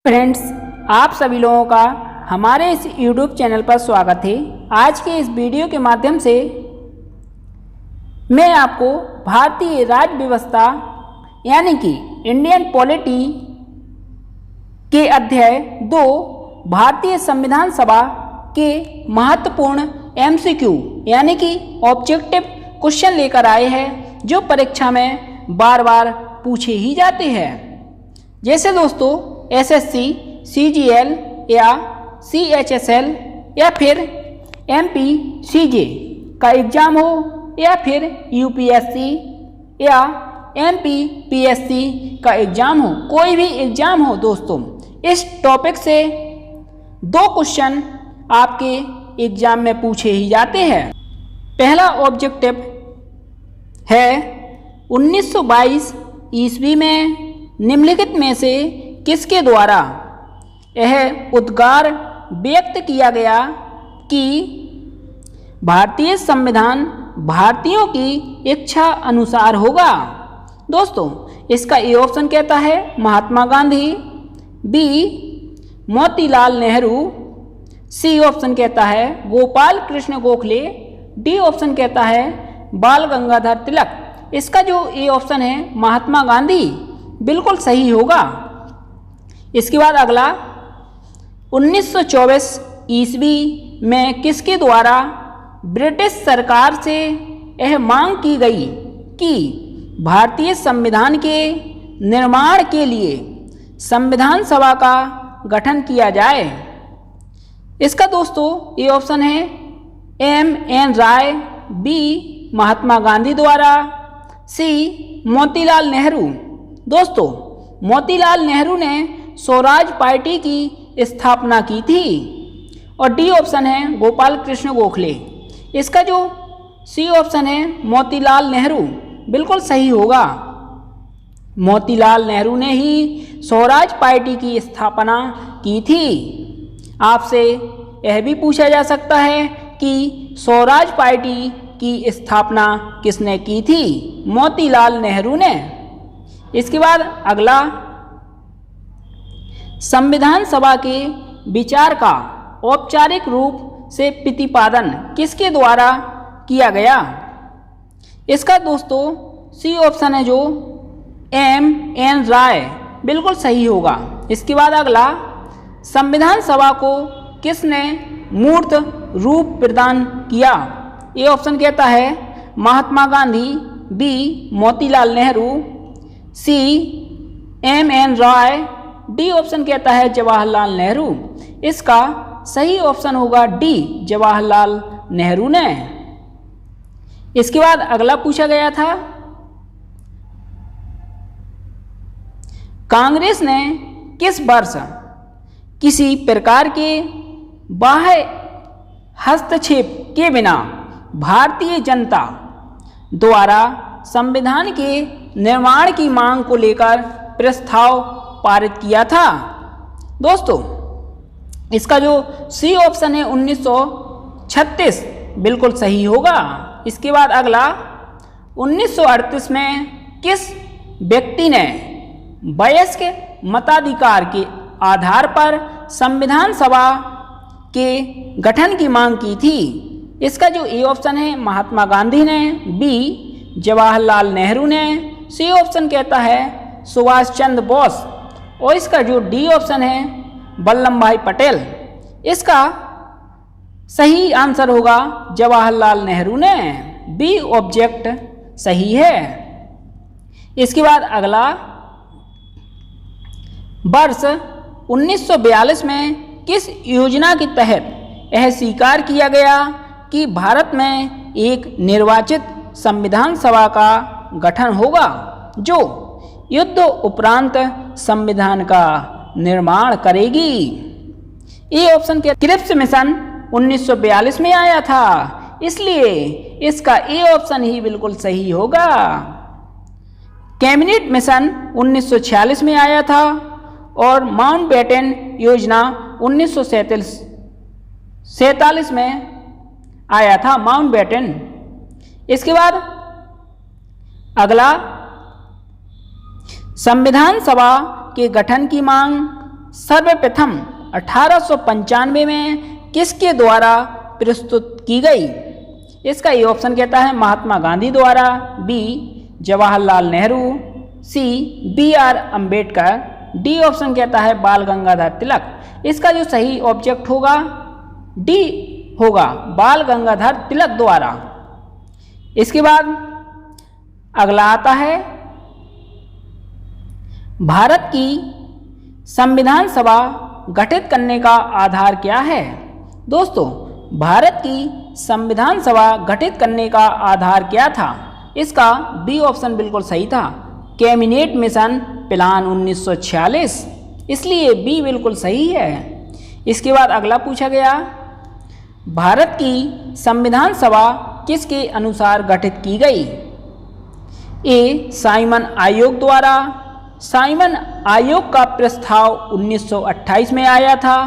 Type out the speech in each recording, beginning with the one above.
Friends, आप सभी लोगों का हमारे इस YouTube चैनल पर स्वागत है। आज के इस वीडियो के माध्यम से मैं आपको भारतीय राज्य व्यवस्था यानी कि इंडियन पॉलिटी के अध्याय 2 भारतीय संविधान सभा के महत्वपूर्ण MCQ यानी कि ऑब्जेक्टिव क्वेश्चन लेकर आए हैं, जो परीक्षा में बार बार पूछे ही जाते हैं। जैसे दोस्तों SSC, CGL या CHSL या फिर MPCJ का एग्ज़ाम हो या फिर UPSC या MPPSC का एग्ज़ाम हो, कोई भी एग्ज़ाम हो दोस्तों, इस टॉपिक से 2 क्वेश्चन आपके एग्ज़ाम में पूछे ही जाते हैं। पहला ऑब्जेक्टिव है 1922 ईस्वी में निम्नलिखित में से किसके द्वारा यह उद्गार व्यक्त किया गया कि भारतीय संविधान भारतीयों की इच्छा अनुसार होगा। दोस्तों, इसका ए ऑप्शन कहता है Mahatma Gandhi, B Motilal Nehru, C option कहता है गोपाल कृष्ण गोखले, डी ऑप्शन कहता है बाल गंगाधर तिलक। इसका जो ए ऑप्शन है महात्मा गांधी बिल्कुल सही होगा। इसके बाद अगला 1924 ईस्वी में किसके द्वारा ब्रिटिश सरकार से यह मांग की गई कि भारतीय संविधान के निर्माण के लिए संविधान सभा का गठन किया जाए। इसका दोस्तों ये ऑप्शन है M.N. राय, बी महात्मा गांधी द्वारा, सी मोतीलाल नेहरू। दोस्तों, मोतीलाल नेहरू ने स्वराज पार्टी की स्थापना की थी। और डी ऑप्शन है गोपाल कृष्ण गोखले। इसका जो सी ऑप्शन है मोतीलाल नेहरू बिल्कुल सही होगा। मोतीलाल नेहरू ने ही स्वराज पार्टी की स्थापना की थी। आपसे यह भी पूछा जा सकता है कि स्वराज पार्टी की स्थापना किसने की थी? मोतीलाल नेहरू ने। इसके बाद अगला संविधान सभा के विचार का औपचारिक रूप से प्रतिपादन किसके द्वारा किया गया? इसका दोस्तों सी ऑप्शन है जो M.N. राय बिल्कुल सही होगा। इसके बाद अगला संविधान सभा को किसने मूर्त रूप प्रदान किया? ये ऑप्शन कहता है महात्मा गांधी, बी मोतीलाल नेहरू, सी M.N. राय, डी ऑप्शन कहता है जवाहरलाल नेहरू। इसका सही ऑप्शन होगा डी जवाहरलाल नेहरू ने। इसके बाद अगला पूछा गया था कांग्रेस ने किस वर्ष किसी प्रकार के बाह्य हस्तक्षेप के बिना भारतीय जनता द्वारा संविधान के निर्माण की मांग को लेकर प्रस्ताव पारित किया था? दोस्तों, इसका जो सी ऑप्शन है 1936 बिल्कुल सही होगा। इसके बाद अगला 1938 में किस व्यक्ति ने वयस्क मताधिकार के आधार पर संविधान सभा के गठन की मांग की थी? इसका जो ए ऑप्शन है महात्मा गांधी ने, बी जवाहरलाल नेहरू ने, सी ऑप्शन कहता है सुभाष चंद्र बोस, और इसका जो डी ऑप्शन है वल्लभ भाई पटेल। इसका सही आंसर होगा जवाहरलाल नेहरू ने। बी ऑब्जेक्ट सही है। इसके बाद अगला वर्ष 1942 में किस योजना के तहत यह स्वीकार किया गया कि भारत में एक निर्वाचित संविधान सभा का गठन होगा जो युद्ध उपरांत संविधान का निर्माण करेगी? ये ऑप्शन के क्रिप्स मिशन 1942 में आया था, इसलिए इसका ए ऑप्शन ही बिल्कुल सही होगा। कैबिनेट मिशन 1946 में आया था और माउंटबेटन योजना 1947 में आया था माउंटबेटन। इसके बाद अगला संविधान सभा के गठन की मांग सर्वप्रथम 1895 में किसके द्वारा प्रस्तुत की गई? इसका ये ऑप्शन कहता है महात्मा गांधी द्वारा, बी जवाहरलाल नेहरू, सी BR अम्बेडकर, डी ऑप्शन कहता है बाल गंगाधर तिलक। इसका जो सही ऑब्जेक्ट होगा डी होगा, बाल गंगाधर तिलक द्वारा। इसके बाद अगला आता है भारत की संविधान सभा गठित करने का आधार क्या है? दोस्तों, भारत की संविधान सभा गठित करने का आधार क्या था? इसका बी ऑप्शन बिल्कुल सही था, कैबिनेट मिशन प्लान 1946, इसलिए बी बिल्कुल सही है। इसके बाद अगला पूछा गया भारत की संविधान सभा किसके अनुसार गठित की गई? ए साइमन आयोग द्वारा, साइमन आयोग का प्रस्ताव 1928 में आया था,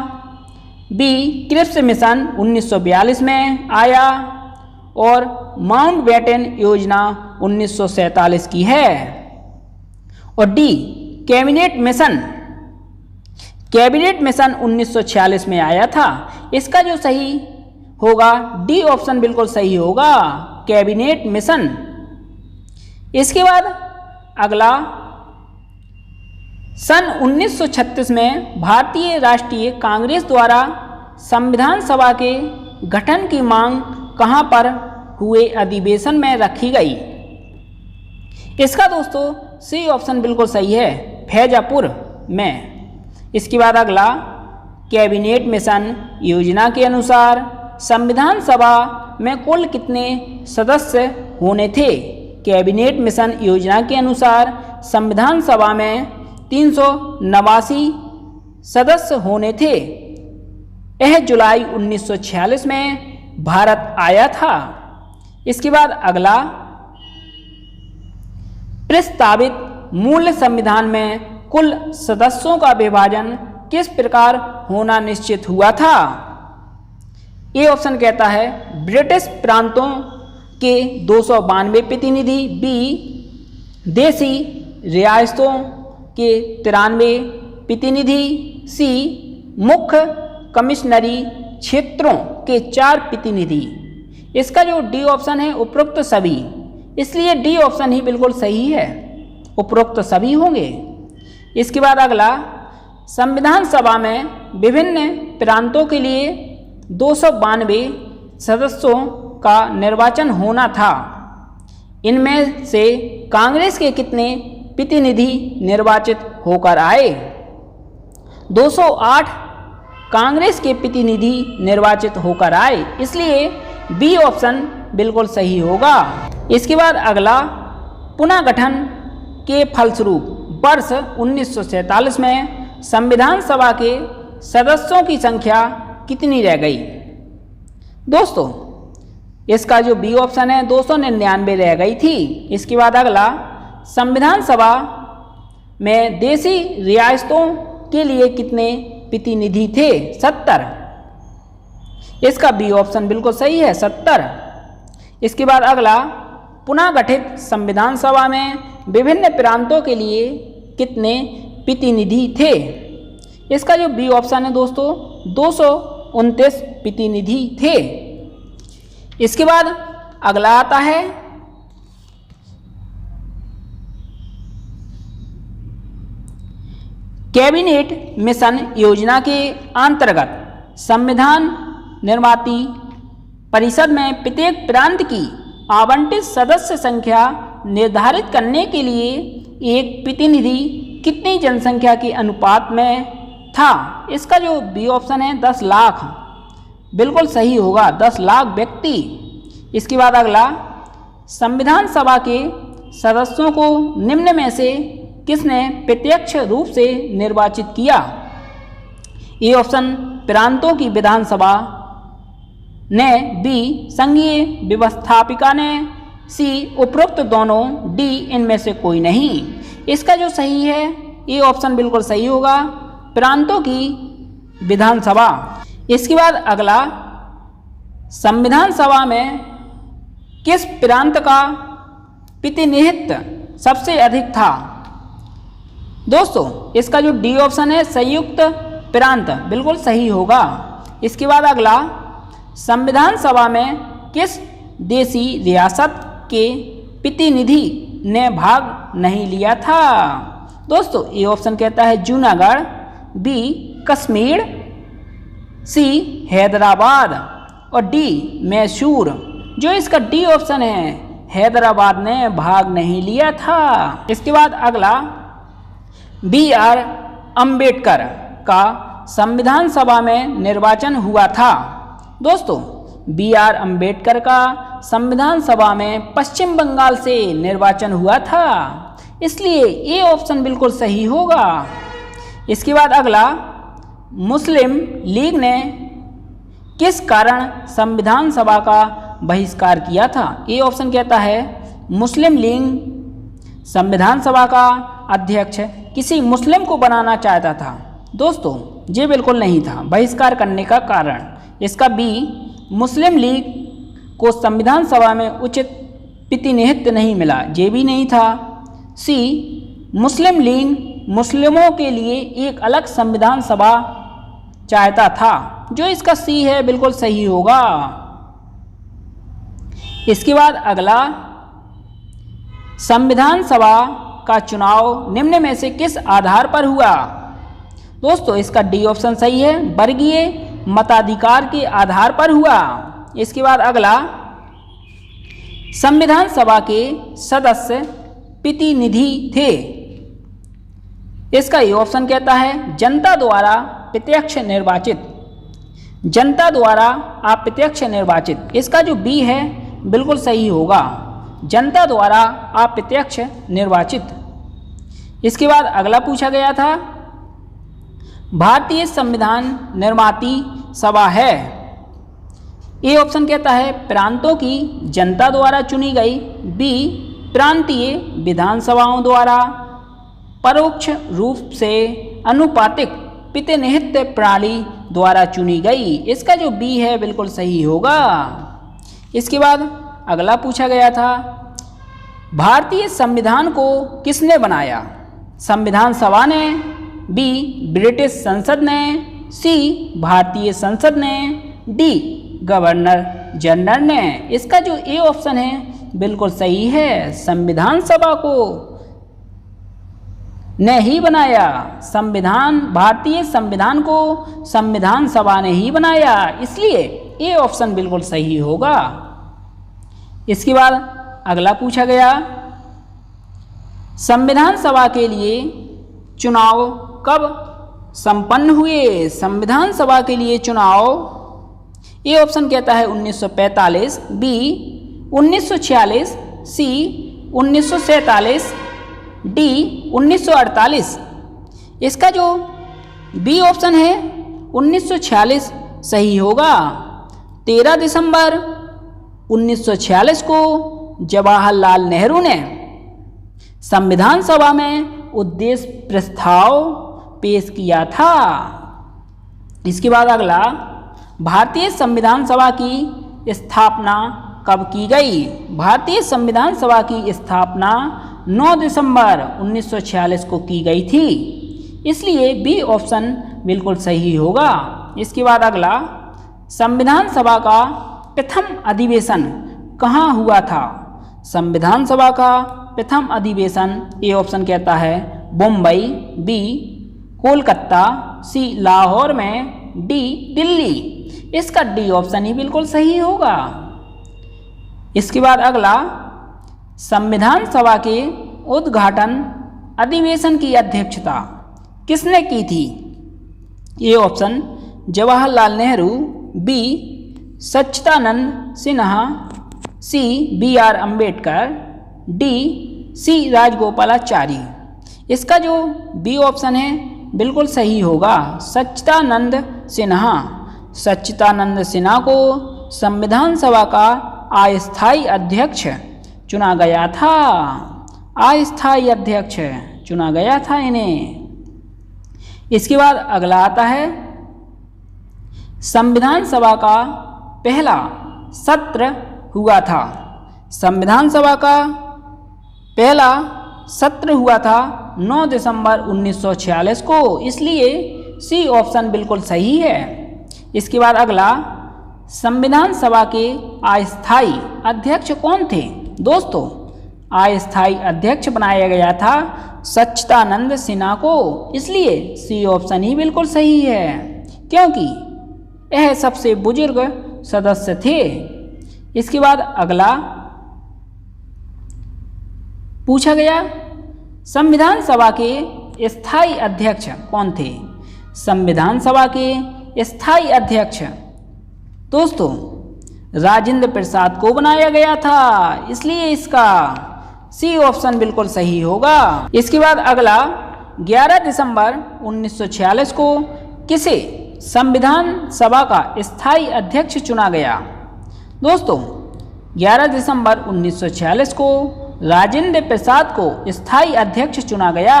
बी क्रिप्स मिशन 1942 में आया और माउंटबेटन योजना 1947 की है, और डी कैबिनेट मिशन 1946 में आया था। इसका जो सही होगा डी ऑप्शन बिल्कुल सही होगा, कैबिनेट मिशन। इसके बाद अगला सन 1936 में भारतीय राष्ट्रीय कांग्रेस द्वारा संविधान सभा के गठन की मांग कहां पर हुए अधिवेशन में रखी गई? इसका दोस्तों सी ऑप्शन बिल्कुल सही है, फैजापुर में। इसके बाद अगला कैबिनेट मिशन योजना के अनुसार संविधान सभा में कुल कितने सदस्य होने थे? कैबिनेट मिशन योजना के अनुसार संविधान सभा में 389 सदस्य होने थे। यह जुलाई 1946 में भारत आया था। इसके बाद अगला प्रस्तावित मूल संविधान में कुल सदस्यों का विभाजन किस प्रकार होना निश्चित हुआ था? ये ऑप्शन कहता है ब्रिटिश प्रांतों के 292 प्रतिनिधि, बी देसी रियासतों के 93 प्रतिनिधि, सी मुख्य कमिश्नरी क्षेत्रों के 4 प्रतिनिधि। इसका जो डी ऑप्शन है उपरोक्त सभी, इसलिए डी ऑप्शन ही बिल्कुल सही है, उपरोक्त सभी होंगे। इसके बाद अगला संविधान सभा में विभिन्न प्रांतों के लिए 292 सदस्यों का निर्वाचन होना था। इनमें से कांग्रेस के कितने प्रतिनिधि निर्वाचित होकर आए? 208 कांग्रेस के प्रतिनिधि निर्वाचित होकर आए, इसलिए बी ऑप्शन बिल्कुल सही होगा। इसके बाद अगला पुनर्गठन के फलस्वरूप वर्ष 1947 में संविधान सभा के सदस्यों की संख्या कितनी रह गई? दोस्तों, इसका जो बी ऑप्शन है 299 रह गई थी। इसके बाद अगला संविधान सभा में देसी रियासतों के लिए कितने प्रतिनिधि थे? 70। इसका बी ऑप्शन बिल्कुल सही है, 70। इसके बाद अगला पुनः गठित संविधान सभा में विभिन्न प्रांतों के लिए कितने प्रतिनिधि थे? इसका जो बी ऑप्शन है दोस्तों 229 प्रतिनिधि थे। इसके बाद अगला आता है कैबिनेट मिशन योजना के अंतर्गत संविधान निर्माती परिषद में प्रत्येक प्रांत की आवंटित सदस्य संख्या निर्धारित करने के लिए एक प्रतिनिधि कितनी जनसंख्या के अनुपात में था? इसका जो बी ऑप्शन है 10 लाख बिल्कुल सही होगा, 10 लाख व्यक्ति। इसके बाद अगला संविधान सभा के सदस्यों को निम्न में से किसने प्रत्यक्ष रूप से निर्वाचित किया? ये ऑप्शन प्रांतों की विधानसभा ने, बी संघीय व्यवस्थापिका ने, सी उपरोक्त दोनों, डी इनमें से कोई नहीं। इसका जो सही है ये ऑप्शन बिल्कुल सही होगा, प्रांतों की विधानसभा। इसके बाद अगला संविधान सभा में किस प्रांत का प्रतिनिधित्व सबसे अधिक था? दोस्तों इसका जो डी ऑप्शन है संयुक्त प्रांत बिल्कुल सही होगा। इसके बाद अगला, संविधान सभा में किस देशी रियासत के प्रतिनिधि ने भाग नहीं लिया था? दोस्तों ए ऑप्शन कहता है जूनागढ़, बी कश्मीर, सी हैदराबाद और डी मैसूर। जो इसका डी ऑप्शन है हैदराबाद ने भाग नहीं लिया था। इसके बाद अगला, बी आर अम्बेडकर का संविधान सभा में निर्वाचन हुआ था। दोस्तों बी आर अम्बेडकर का संविधान सभा में पश्चिम बंगाल से निर्वाचन हुआ था, इसलिए ये ऑप्शन बिल्कुल सही होगा। इसके बाद अगला, मुस्लिम लीग ने किस कारण संविधान सभा का बहिष्कार किया था? ये ऑप्शन कहता है मुस्लिम लीग संविधान सभा का अध्यक्ष किसी मुस्लिम को बनाना चाहता था। दोस्तों ये बिल्कुल नहीं था बहिष्कार करने का कारण। इसका बी, मुस्लिम लीग को संविधान सभा में उचित प्रतिनिधित्व नहीं मिला, ये भी नहीं था। सी, मुस्लिम लीग मुस्लिमों के लिए एक अलग संविधान सभा चाहता था। जो इसका सी है बिल्कुल सही होगा। इसके बाद अगला, संविधान सभा का चुनाव निम्न में से किस आधार पर हुआ? दोस्तों इसका डी ऑप्शन सही है, वर्गीय मताधिकार के आधार पर हुआ। इसके बाद अगला, संविधान सभा के सदस्य प्रतिनिधि थे। इसका ये ऑप्शन कहता है जनता द्वारा प्रत्यक्ष निर्वाचित, जनता द्वारा अप्रत्यक्ष निर्वाचित। इसका जो बी है बिल्कुल सही होगा, जनता द्वारा अप्रत्यक्ष निर्वाचित। इसके बाद अगला पूछा गया था, भारतीय संविधान निर्माती सभा है। ए ऑप्शन कहता है प्रांतों की जनता द्वारा चुनी गई, बी प्रांतीय विधानसभाओं द्वारा परोक्ष रूप से अनुपातिक प्रतिनिधित्व प्रणाली द्वारा चुनी गई। इसका जो बी है बिल्कुल सही होगा। इसके बाद अगला पूछा गया था, भारतीय संविधान को किसने बनाया? संविधान सभा ने, बी ब्रिटिश संसद ने, सी भारतीय संसद ने, डी गवर्नर जनरल ने। इसका जो ए ऑप्शन है बिल्कुल सही है, संविधान सभा को ने ही बनाया। संविधान, भारतीय संविधान को संविधान सभा ने ही बनाया, इसलिए ए ऑप्शन बिल्कुल सही होगा। इसके बाद अगला पूछा गया, संविधान सभा के लिए चुनाव कब संपन्न हुए? संविधान सभा के लिए चुनाव, ए ऑप्शन कहता है 1945, बी 1946, सी 1947, डी 1948। इसका जो बी ऑप्शन है 1946 सही होगा। 13 दिसंबर 1946 को जवाहरलाल नेहरू ने संविधान सभा में उद्देश्य प्रस्ताव पेश किया था। इसके बाद अगला, भारतीय संविधान सभा की स्थापना कब की गई? भारतीय संविधान सभा की स्थापना 9 दिसंबर 1946 को की गई थी, इसलिए बी ऑप्शन बिल्कुल सही होगा। इसके बाद अगला, संविधान सभा का प्रथम अधिवेशन कहाँ हुआ था? संविधान सभा का प्रथम अधिवेशन, ए ऑप्शन कहता है मुंबई, बी कोलकाता, सी लाहौर में, डी दिल्ली। इसका डी ऑप्शन ही बिल्कुल सही होगा। इसके बाद अगला, संविधान सभा के उद्घाटन अधिवेशन की अध्यक्षता किसने की थी? ये option Jawaharlal Nehru, B Sachchidanand Sinha, C B R Ambedkar, D C Rajagopalachari. इसका जो बी ऑप्शन है बिल्कुल सही होगा, सच्चिदानंद सिन्हा। सच्चिदानंद सिन्हा को संविधान सभा का अस्थायी अध्यक्ष चुना गया था, अस्थायी अध्यक्ष चुना गया था इन्हें। इसके बाद अगला आता है, संविधान सभा का पहला सत्र हुआ था। संविधान सभा का पहला सत्र हुआ था 9 दिसंबर 1946 को, इसलिए सी ऑप्शन बिल्कुल सही है। इसके बाद अगला, संविधान सभा के अस्थायी अध्यक्ष कौन थे? दोस्तों, अस्थायी अध्यक्ष बनाया गया था सच्चिदानंद सिन्हा को, इसलिए सी ऑप्शन ही बिल्कुल सही है, क्योंकि यह सबसे बुजुर्ग सदस्य थे। इसके बाद अगला पूछा गया, संविधान सभा के स्थायी अध्यक्ष कौन थे? संविधान सभा के स्थायी अध्यक्ष दोस्तों राजेंद्र प्रसाद को बनाया गया था, इसलिए इसका सी ऑप्शन बिल्कुल सही होगा। इसके बाद अगला, 11 दिसंबर 1946 को किसे संविधान सभा का स्थायी अध्यक्ष चुना गया? दोस्तों, 11 दिसंबर 1946 को राजेंद्र प्रसाद को स्थायी अध्यक्ष चुना गया,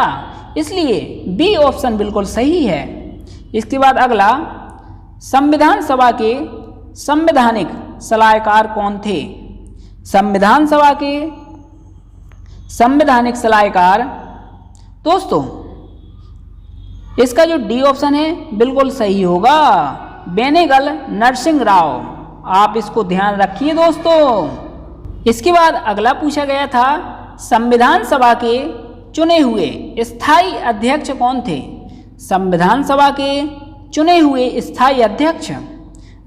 इसलिए बी ऑप्शन बिल्कुल सही है। इसके बाद अगला, संविधान सभा के संवैधानिक सलाहकार कौन थे? संविधान सभा के संवैधानिक सलाहकार दोस्तों, इसका जो डी ऑप्शन है बिल्कुल सही होगा, बेनेगल नरसिंह राव। आप इसको ध्यान रखिए दोस्तों। इसके बाद अगला पूछा गया था, संविधान सभा के चुने हुए स्थायी अध्यक्ष कौन थे? संविधान सभा के चुने हुए स्थायी अध्यक्ष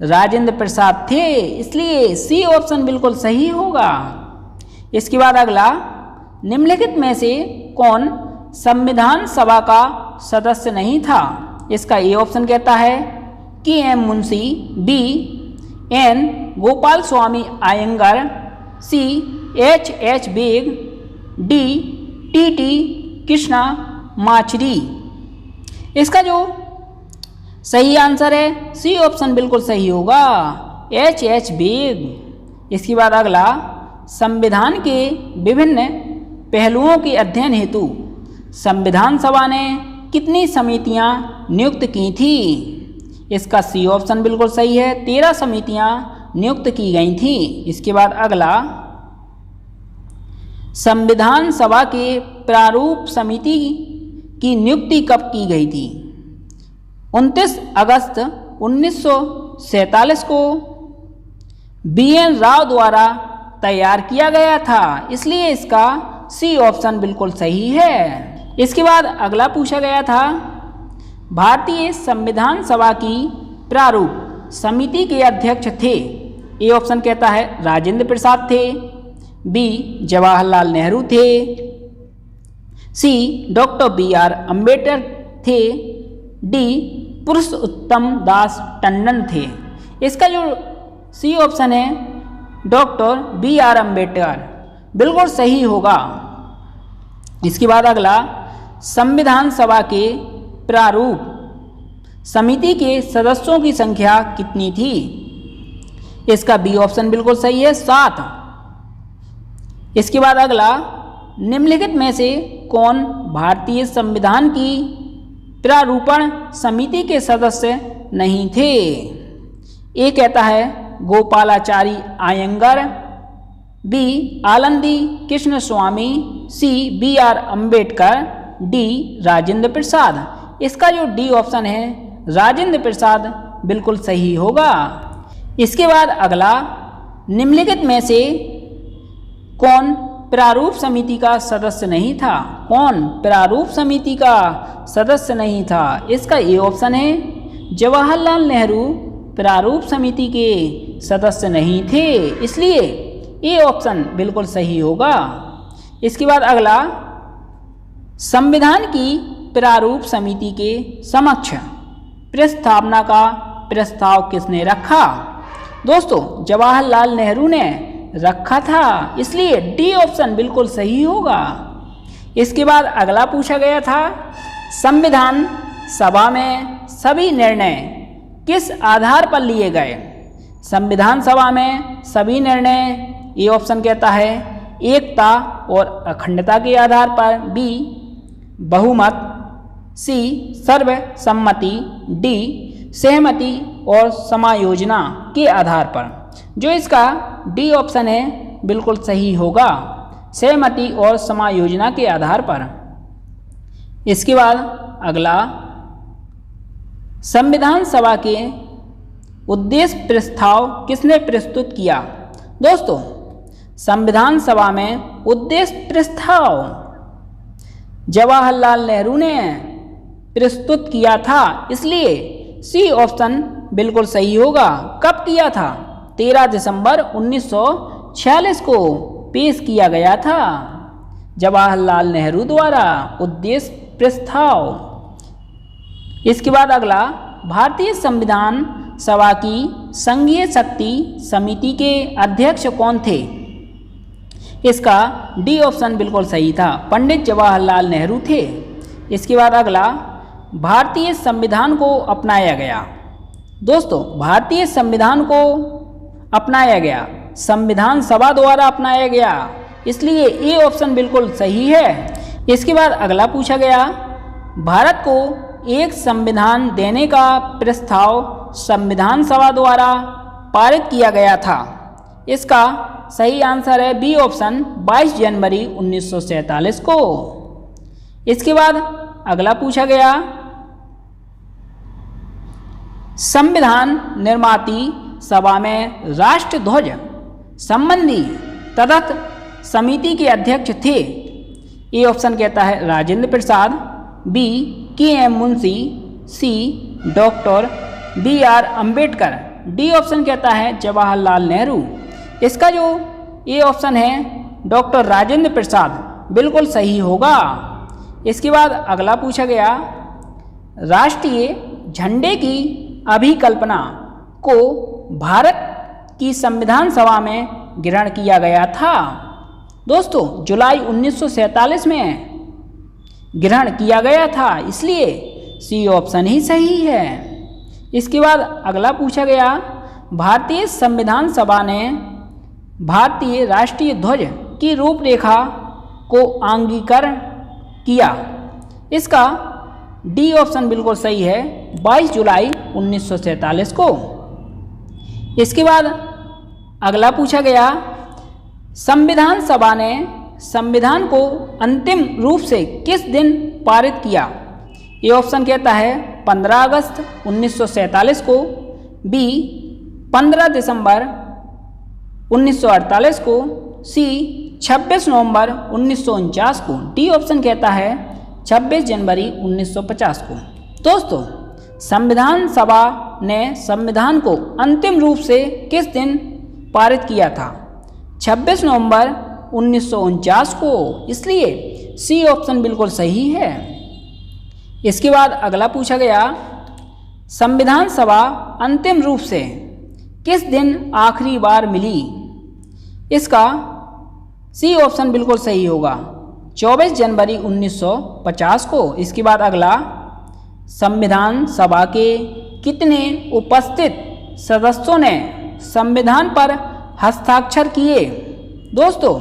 राजेंद्र प्रसाद थे, इसलिए सी ऑप्शन बिल्कुल सही होगा। इसके बाद अगला, निम्नलिखित में से कौन संविधान सभा का सदस्य नहीं था? इसका ए ऑप्शन कहता है कि M Munshi, B N Gopalaswami Ayyangar, C H Beg, D T Krishnamachari. इसका जो सही आंसर है सी ऑप्शन बिल्कुल सही होगा, एच बेग। इसके बाद अगला, संविधान के विभिन्न पहलुओं के अध्ययन हेतु संविधान सभा ने कितनी समितियां नियुक्त की थी? इसका सी ऑप्शन बिल्कुल सही है, 13 समितियां नियुक्त की गई थी। इसके बाद अगला, संविधान सभा के प्रारूप समिति की नियुक्ति कब की गई थी? 29 अगस्त 1947 को बी.एन. राव द्वारा तैयार किया गया था, इसलिए इसका सी ऑप्शन बिल्कुल सही है। इसके बाद अगला पूछा गया था, भारतीय संविधान सभा की प्रारूप समिति के अध्यक्ष थे? ए ऑप्शन कहता है राजेंद्र प्रसाद थे, बी जवाहरलाल नेहरू थे, सी डॉक्टर बी.आर. अम्बेडकर थे, डी पुरुषोत्तम दास टंडन थे। इसका जो सी ऑप्शन है डॉक्टर बी.आर. अम्बेडकर बिल्कुल सही होगा। इसके बाद अगला, संविधान सभा के प्रारूप समिति के सदस्यों की संख्या कितनी थी? इसका बी ऑप्शन बिल्कुल सही है, 7। इसके बाद अगला, निम्नलिखित में से कौन भारतीय संविधान की प्रारूपण समिति के सदस्य नहीं थे? ए कहता है गोपालाचारी अयंगर, बी आनंदी कृष्ण स्वामी, सी बी.आर. अम्बेडकर, डी राजेंद्र प्रसाद। इसका जो डी ऑप्शन है राजेंद्र प्रसाद बिल्कुल सही होगा। इसके बाद अगला, निम्नलिखित में से कौन प्रारूप समिति का सदस्य नहीं था? कौन प्रारूप समिति का सदस्य नहीं था? इसका ए ऑप्शन है जवाहरलाल नेहरू प्रारूप समिति के सदस्य नहीं थे, इसलिए ए ऑप्शन बिल्कुल सही होगा। इसके बाद अगला, संविधान की प्रारूप समिति के समक्ष प्रस्तावना का प्रस्ताव किसने रखा? दोस्तों, जवाहरलाल नेहरू ने रखा था, इसलिए डी ऑप्शन बिल्कुल सही होगा। इसके बाद अगला पूछा गया था, संविधान सभा में सभी निर्णय किस आधार पर लिए गए? संविधान सभा में सभी निर्णय, ए ऑप्शन कहता है एकता और अखंडता के आधार पर, बी बहुमत, सी सर्वसम्मति, डी सहमति और समायोजना के आधार पर। जो इसका डी ऑप्शन है बिल्कुल सही होगा, सहमति और समायोजना के आधार पर। इसके बाद अगला, संविधान सभा के उद्देश्य प्रस्ताव किसने प्रस्तुत किया? दोस्तों, संविधान सभा में उद्देश्य प्रस्ताव जवाहरलाल नेहरू ने प्रस्तुत किया था, इसलिए सी ऑप्शन बिल्कुल सही होगा। कब किया था? 13 दिसंबर 1946 को पेश किया गया था जवाहरलाल नेहरू द्वारा उद्देश्य प्रस्ताव। इसके बाद अगला, भारतीय संविधान सभा की संघीय शक्ति समिति के अध्यक्ष कौन थे? इसका डी ऑप्शन बिल्कुल सही था, पंडित जवाहरलाल नेहरू थे। इसके बाद अगला, भारतीय संविधान को अपनाया गया। दोस्तों, भारतीय संविधान को अपनाया गया संविधान सभा द्वारा अपनाया गया, इसलिए ए ऑप्शन बिल्कुल सही है। इसके बाद अगला पूछा गया, भारत को एक संविधान देने का प्रस्ताव संविधान सभा द्वारा पारित किया गया था। इसका सही आंसर है बी ऑप्शन, 22 जनवरी 1947 को। इसके बाद अगला पूछा गया, संविधान निर्माती सभा में राष्ट्र ध्वज संबंधी तदर्थ समिति के अध्यक्ष थे। ए ऑप्शन कहता है Rajendra Prasad, B K M. Munshi, C doctor B R. Ambedkar, D option कहता है जवाहरलाल नेहरू। इसका जो ए ऑप्शन है डॉक्टर राजेंद्र प्रसाद बिल्कुल सही होगा। इसके बाद अगला पूछा गया, राष्ट्रीय झंडे की अभिकल्पना को भारत की संविधान सभा में ग्रहण किया गया था। दोस्तों, जुलाई 1947 में ग्रहण किया गया था, इसलिए सी ऑप्शन ही सही है। इसके बाद अगला पूछा गया, भारतीय संविधान सभा ने भारतीय राष्ट्रीय ध्वज की रूपरेखा को अंगीकार किया। इसका डी ऑप्शन बिल्कुल सही है, 22 जुलाई 1947 को। इसके बाद अगला पूछा गया, संविधान सभा ने संविधान को अंतिम रूप से किस दिन पारित किया? ये ऑप्शन कहता है 15 अगस्त 1947 को, बी 15 दिसंबर 1948 को, सी 26 नवंबर 1949 को, डी ऑप्शन कहता है 26 जनवरी 1950 को। दोस्तों, संविधान सभा ने संविधान को अंतिम रूप से किस दिन पारित किया था? 26 नवंबर 1949 को, इसलिए सी ऑप्शन बिल्कुल सही है। इसके बाद अगला पूछा गया, संविधान सभा अंतिम रूप से किस दिन आखिरी बार मिली? इसका सी ऑप्शन बिल्कुल सही होगा, 24 जनवरी 1950 को। इसके बाद अगला, संविधान सभा के कितने उपस्थित सदस्यों ने संविधान पर हस्ताक्षर किए? दोस्तों,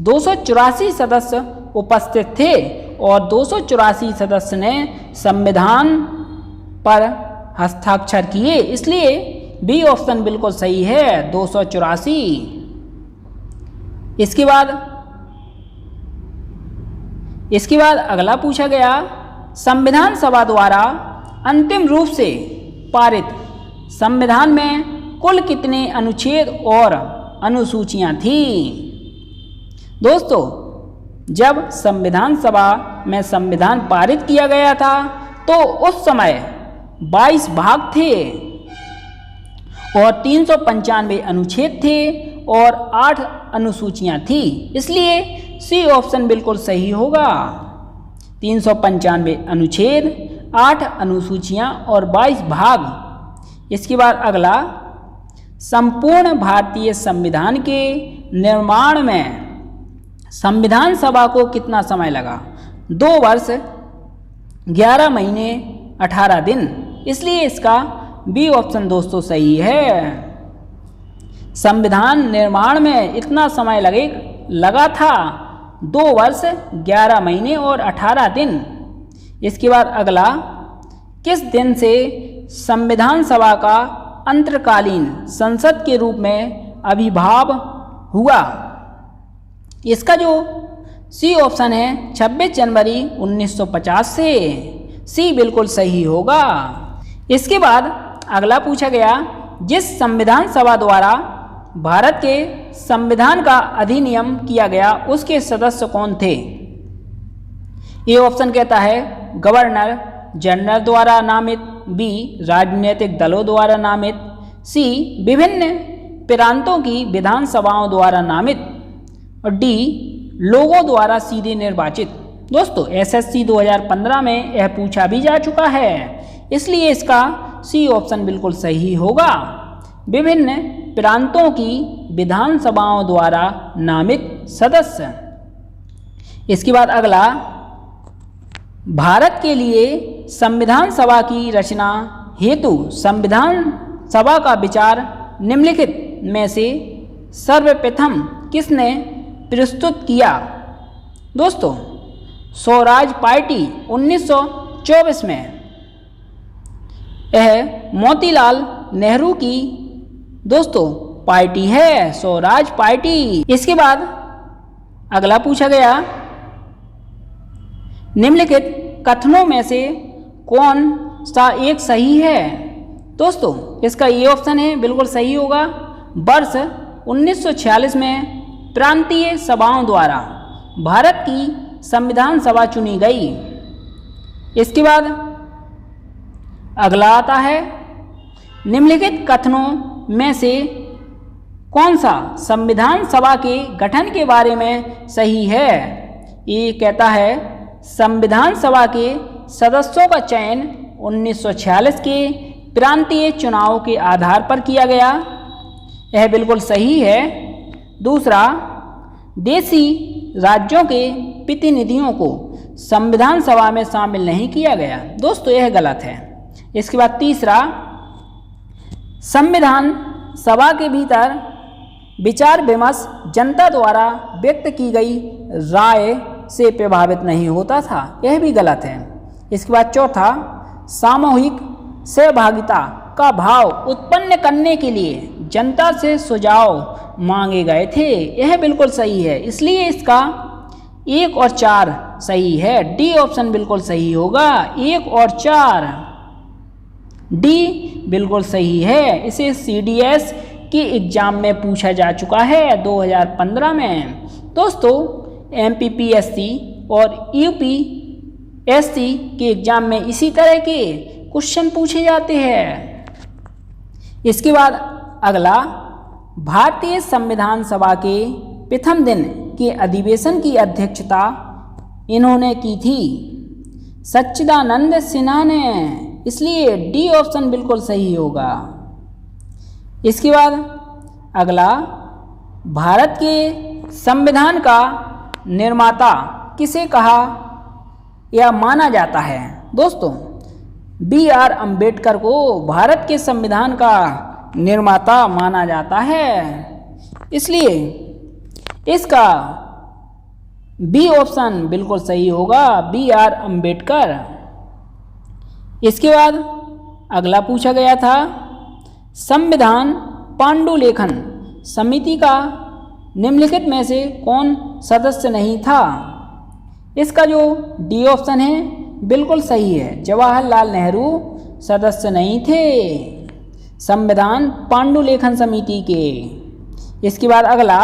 284 सदस्य उपस्थित थे और 284 सदस्य ने संविधान पर हस्ताक्षर किए, इसलिए बी ऑप्शन बिल्कुल सही है, 284। इसके बाद अगला पूछा गया, संविधान सभा द्वारा अंतिम रूप से पारित संविधान में कुल कितने अनुच्छेद और अनुसूचियां थीं? दोस्तों, जब संविधान सभा में संविधान पारित किया गया था तो उस समय 22 भाग थे और 395 अनुच्छेद थे और 8 अनुसूचियां थी, इसलिए सी ऑप्शन बिल्कुल सही होगा, 395 अनुच्छेद, 8 अनुसूचियां और 22 भाग। इसके बाद अगला, संपूर्ण भारतीय संविधान के निर्माण में संविधान सभा को कितना समय लगा? 2 वर्ष 11 महीने 18 दिन, इसलिए इसका बी ऑप्शन दोस्तों सही है। संविधान निर्माण में इतना समय लगा था, 2 वर्ष 11 महीने और 18 दिन। इसके बाद अगला, किस दिन से संविधान सभा का अंतरकालीन संसद के रूप में आविर्भाव हुआ? इसका जो सी ऑप्शन है 26 जनवरी 1950 से। सी बिल्कुल सही होगा। इसके बाद अगला पूछा गया, जिस संविधान सभा द्वारा भारत के संविधान का अधिनियम किया गया उसके सदस्य कौन थे? ए ऑप्शन कहता है गवर्नर जनरल द्वारा नामित, बी राजनीतिक दलों द्वारा नामित, सी विभिन्न प्रांतों की विधानसभाओं द्वारा नामित और डी लोगों द्वारा सीधे निर्वाचित। दोस्तों एसएससी 2015 में यह पूछा भी जा चुका है, इसलिए इसका सी ऑप्शन बिल्कुल सही होगा, विभिन्न प्रांतों की विधानसभाओं द्वारा नामित सदस्य। इसके बाद अगला, भारत के लिए संविधान सभा की रचना हेतु संविधान सभा का विचार निम्नलिखित में से सर्वप्रथम किसने प्रस्तुत किया? दोस्तों स्वराज पार्टी 1924 में। यह मोतीलाल नेहरू की दोस्तों पार्टी है, स्वराज पार्टी। इसके बाद अगला पूछा गया, निम्नलिखित कथनों में से कौन सा एक सही है? दोस्तों इसका ये ऑप्शन है बिल्कुल सही होगा, वर्ष 1946 में प्रांतीय सभाओं द्वारा भारत की संविधान सभा चुनी गई। इसके बाद अगला आता है, निम्नलिखित कथनों में से कौन सा संविधान सभा के गठन के बारे में सही है? ये कहता है संविधान सभा के सदस्यों का चयन 1946 के प्रांतीय चुनाव के आधार पर किया गया। यह बिल्कुल सही है। दूसरा, देशी राज्यों के प्रतिनिधियों को संविधान सभा में शामिल नहीं किया गया। दोस्तों यह गलत है। इसके बाद तीसरा, संविधान सभा के भीतर विचार विमर्श जनता द्वारा व्यक्त की गई राय से प्रभावित नहीं होता था। यह भी गलत है। इसके बाद चौथा, सामूहिक सहभागिता का भाव उत्पन्न करने के लिए जनता से सुझाव मांगे गए थे। यह बिल्कुल सही है, इसलिए इसका 1 और 4 सही है। डी ऑप्शन बिल्कुल सही होगा, 1 और 4 डी बिल्कुल सही है। इसे सीडीएस के एग्जाम में पूछा जा चुका है 2015 में। दोस्तों एमपीपीएससी और यूपीएससी के एग्जाम में इसी तरह के क्वेश्चन पूछे जाते हैं। इसके बाद अगला, भारतीय संविधान सभा के प्रथम दिन के अधिवेशन की अध्यक्षता इन्होंने की थी? सच्चिदानंद सिन्हा ने। इसलिए डी ऑप्शन बिल्कुल सही होगा। इसके बाद अगला, भारत के संविधान का निर्माता किसे कहा या माना जाता है? दोस्तों BR अम्बेडकर को भारत के संविधान का निर्माता माना जाता है, इसलिए इसका बी ऑप्शन बिल्कुल सही होगा, BR अम्बेडकर। इसके बाद अगला पूछा गया था, संविधान पांडुलेखन समिति का निम्नलिखित में से कौन सदस्य नहीं था? इसका जो डी ऑप्शन है बिल्कुल सही है, जवाहरलाल नेहरू सदस्य नहीं थे संविधान पांडुलेखन समिति के। इसके बाद अगला,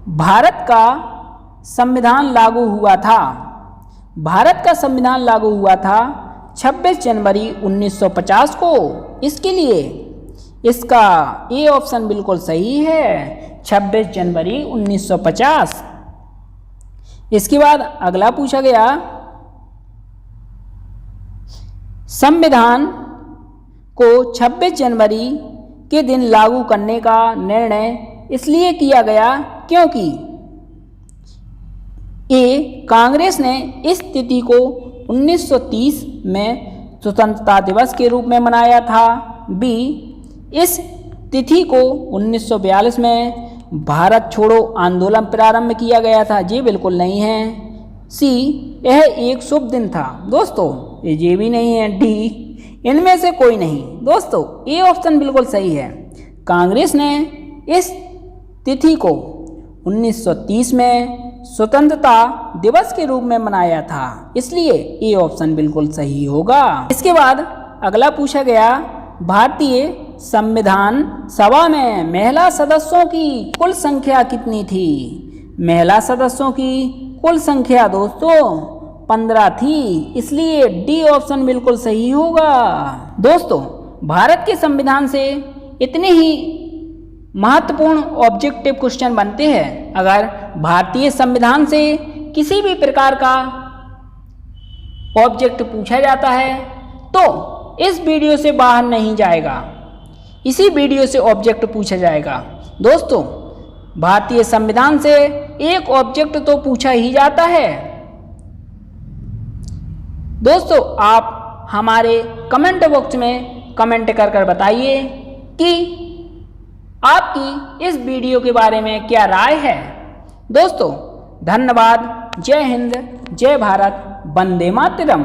भारत का संविधान लागू हुआ था। भारत का संविधान लागू हुआ था 26 जनवरी 1950 को। इसके लिए इसका ए ऑप्शन बिल्कुल सही है, 26 जनवरी 1950। इसके बाद अगला पूछा गया, संविधान को 26 जनवरी के दिन लागू करने का निर्णय इसलिए किया गया क्योंकि ए कांग्रेस ने इस तिथि को 1930 में स्वतंत्रता दिवस के रूप में मनाया था, बी इस तिथि को 1942 में भारत छोड़ो आंदोलन प्रारंभ किया गया था, ये बिल्कुल नहीं है, सी यह एक शुभ दिन था। दोस्तों ये भी नहीं है, डी इनमें से कोई नहीं। दोस्तों ए ऑप्शन बिल्कुल सही है, कांग्रेस ने इस तिथि को 1930 में स्वतंत्रता दिवस के रूप में मनाया था। इसलिए ये ऑप्शन बिल्कुल सही होगा। इसके बाद अगला पूछा गया, भारतीय संविधान सभा में महिला सदस्यों की कुल संख्या कितनी थी? महिला सदस्यों की कुल संख्या दोस्तों 15 थी। इसलिए डी ऑप्शन बिल्कुल सही होगा। दोस्तों, भारत के संविधान से इतने ही महत्वपूर्ण ऑब्जेक्टिव क्वेश्चन बनते हैं। अगर भारतीय संविधान से किसी भी प्रकार का ऑब्जेक्ट पूछा जाता है तो इस वीडियो से बाहर नहीं जाएगा, इसी वीडियो से ऑब्जेक्ट पूछा जाएगा। दोस्तों, भारतीय संविधान से एक ऑब्जेक्ट तो पूछा ही जाता है। दोस्तों, आप हमारे कमेंट बॉक्स में कमेंट कर बताइए कि आपकी इस वीडियो के बारे में क्या राय है। दोस्तों, धन्यवाद। जय हिंद, जय भारत, वंदे मातरम।